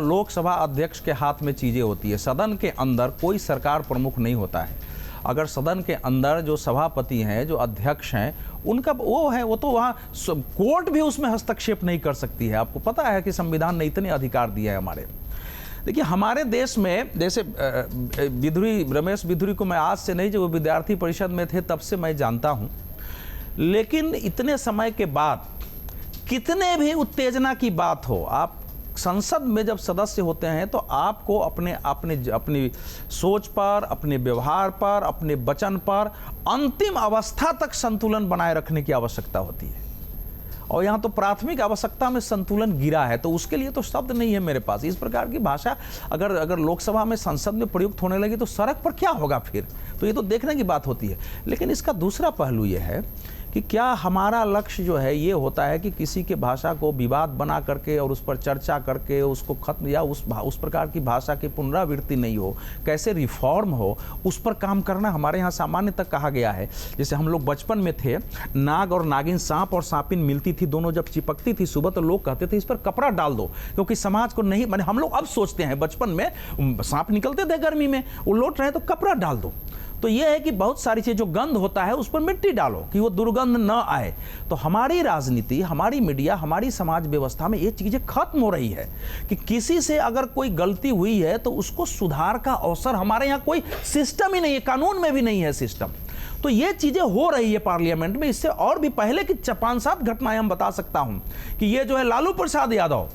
लोकसभा अध्यक्ष के हाथ में चीज़ें होती है। सदन के अंदर कोई सरकार प्रमुख नहीं होता है। अगर सदन के अंदर जो सभापति हैं, जो अध्यक्ष हैं, उनका वो है, वो तो वहाँ कोर्ट भी उसमें हस्तक्षेप नहीं कर सकती है। आपको पता है कि संविधान ने इतने अधिकार दिए हैं हमारे। देखिए, हमारे देश में जैसे रमेश बिधुरी को मैं आज से नहीं, जब वो विद्यार्थी परिषद में थे तब से मैं जानता हूँ, लेकिन इतने समय के बाद कितने भी उत्तेजना की बात हो, आप संसद में जब सदस्य होते हैं तो आपको अपनी सोच पर, अपने व्यवहार पर, अपने वचन पर अंतिम अवस्था तक संतुलन बनाए रखने की आवश्यकता होती है। और यहाँ तो प्राथमिक आवश्यकता में संतुलन गिरा है, तो उसके लिए तो शब्द नहीं है मेरे पास। इस प्रकार की भाषा अगर लोकसभा में, संसद में प्रयुक्त होने लगी तो सड़क पर क्या होगा फिर? तो ये तो देखने की बात होती है। लेकिन इसका दूसरा पहलू ये है कि क्या हमारा लक्ष्य जो है ये होता है कि किसी के भाषा को विवाद बना करके और उस पर चर्चा करके उसको खत्म, या उस प्रकार की भाषा की पुनरावृत्ति नहीं हो, कैसे रिफॉर्म हो, उस पर काम करना हमारे यहाँ सामान्य तक कहा गया है। जैसे हम लोग बचपन में थे, नाग और नागिन, सांप और सांपिन मिलती थी, दोनों जब चिपकती थी सुबह, तो लोग कहते थे इस पर कपड़ा डाल दो, क्योंकि समाज को नहीं, माने हम लोग अब सोचते हैं, बचपन में सांप निकलते थे गर्मी में, वो लौट रहे तो कपड़ा डाल दो। तो यह है कि बहुत सारी चीज़, जो गंध होता है उस पर मिट्टी डालो कि वो दुर्गंध न आए। तो हमारी राजनीति, हमारी मीडिया, हमारी समाज व्यवस्था में ये चीज़ें खत्म हो रही है कि किसी से अगर कोई गलती हुई है तो उसको सुधार का अवसर, हमारे यहाँ कोई सिस्टम ही नहीं है, कानून में भी नहीं है सिस्टम। तो ये चीज़ें हो रही है पार्लियामेंट में। इससे और भी पहले की 5-7 घटनाएं हम बता सकता हूँ कि ये जो है लालू प्रसाद यादव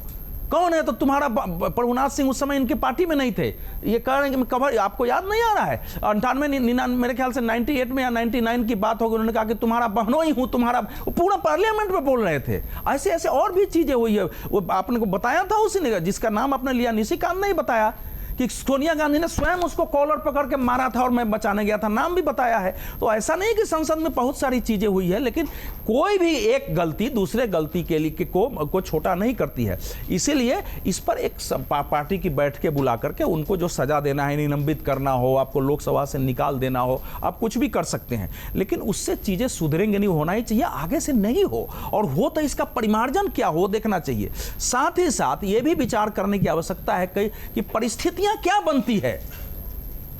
कौन है, तो तुम्हारा प्रभुनाथ सिंह उस समय इनके पार्टी में नहीं थे, ये कह रहे हैं कि कवर, आपको याद नहीं आ रहा है? 98 मेरे ख्याल से 98 में या 99 की बात होगी, उन्होंने कहा कि तुम्हारा बहनों ही हूँ, तुम्हारा, पूरा पार्लियामेंट में बोल रहे थे। ऐसे ऐसे और भी चीजें हुई है। वो आपने को बताया था उसी ने, जिसका नाम आपने लिया, निशिकांत ने बताया कि सोनिया गांधी ने स्वयं उसको कॉलर पकड़ के मारा था और मैं बचाने गया था, नाम भी बताया है। तो ऐसा नहीं कि संसद में बहुत सारी चीजें हुई है, लेकिन कोई भी एक गलती दूसरे गलती के लिए को छोटा नहीं करती है। इसीलिए इस पर एक पार्टी की बैठ के बुला करके उनको जो सजा देना है, निलंबित करना हो, आपको लोकसभा से निकाल देना हो, आप कुछ भी कर सकते हैं, लेकिन उससे चीजें सुधरेंगे नहीं, होना ही चाहिए, आगे से नहीं हो, और हो तो इसका परिमार्जन क्या हो देखना चाहिए। साथ ही साथ ये भी विचार करने की आवश्यकता है कि परिस्थितियां क्या बनती है।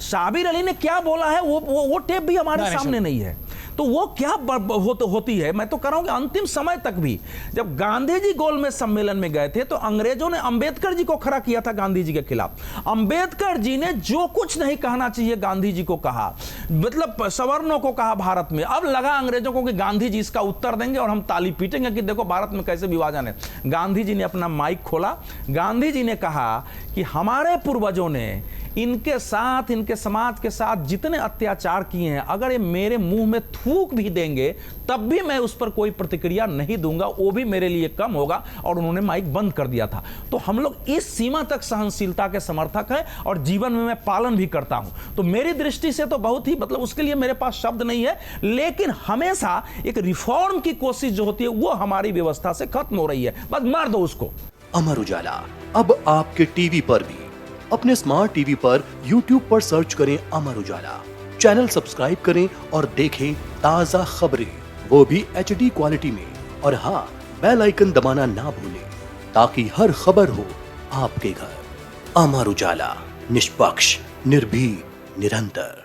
शाबिर अली ने क्या बोला है वो टेप भी हमारे सामने नहीं है, तो वो क्या होती है। मैं तो कह रहा हूं कि अंतिम समय तक भी, जब गांधी जी गोलमेज सम्मेलन में गए थे तो अंग्रेजों ने अंबेडकर जी को खड़ा किया था गांधी जी के खिलाफ। अंबेडकर जी ने जो कुछ नहीं कहना चाहिए गांधी जी को कहा, मतलब सवर्णों को कहा भारत में। अब लगा अंग्रेजों को कि गांधी जी इसका उत्तर देंगे और हम ताली पीटेंगे कि देखो भारत में कैसे विभाजन है। गांधी जी ने अपना माइक खोला, गांधी जी ने कहा कि हमारे पूर्वजों ने इनके साथ, इनके समाज के साथ जितने अत्याचार किए हैं, अगर ये मेरे मुंह में थूक भी देंगे तब भी मैं उस पर कोई प्रतिक्रिया नहीं दूंगा, वो भी मेरे लिए कम होगा। और उन्होंने माइक बंद कर दिया था। तो हम लोग इस सीमा तक सहनशीलता के समर्थक हैं और जीवन में मैं पालन भी करता हूं। तो मेरी दृष्टि से तो बहुत ही, मतलब उसके लिए मेरे पास शब्द नहीं है, लेकिन हमेशा एक रिफॉर्म की कोशिश जो होती है वो हमारी व्यवस्था से खत्म हो रही है। बस मार दो उसको। अमर उजाला अब आपके टीवी पर भी। अपने स्मार्ट टीवी पर YouTube पर सर्च करें अमर उजाला, चैनल सब्सक्राइब करें और देखें ताजा खबरें, वो भी HD क्वालिटी में। और हाँ, बेल आइकन दबाना ना भूलें ताकि हर खबर हो आपके घर। अमर उजाला, निष्पक्ष, निर्भीक, निरंतर।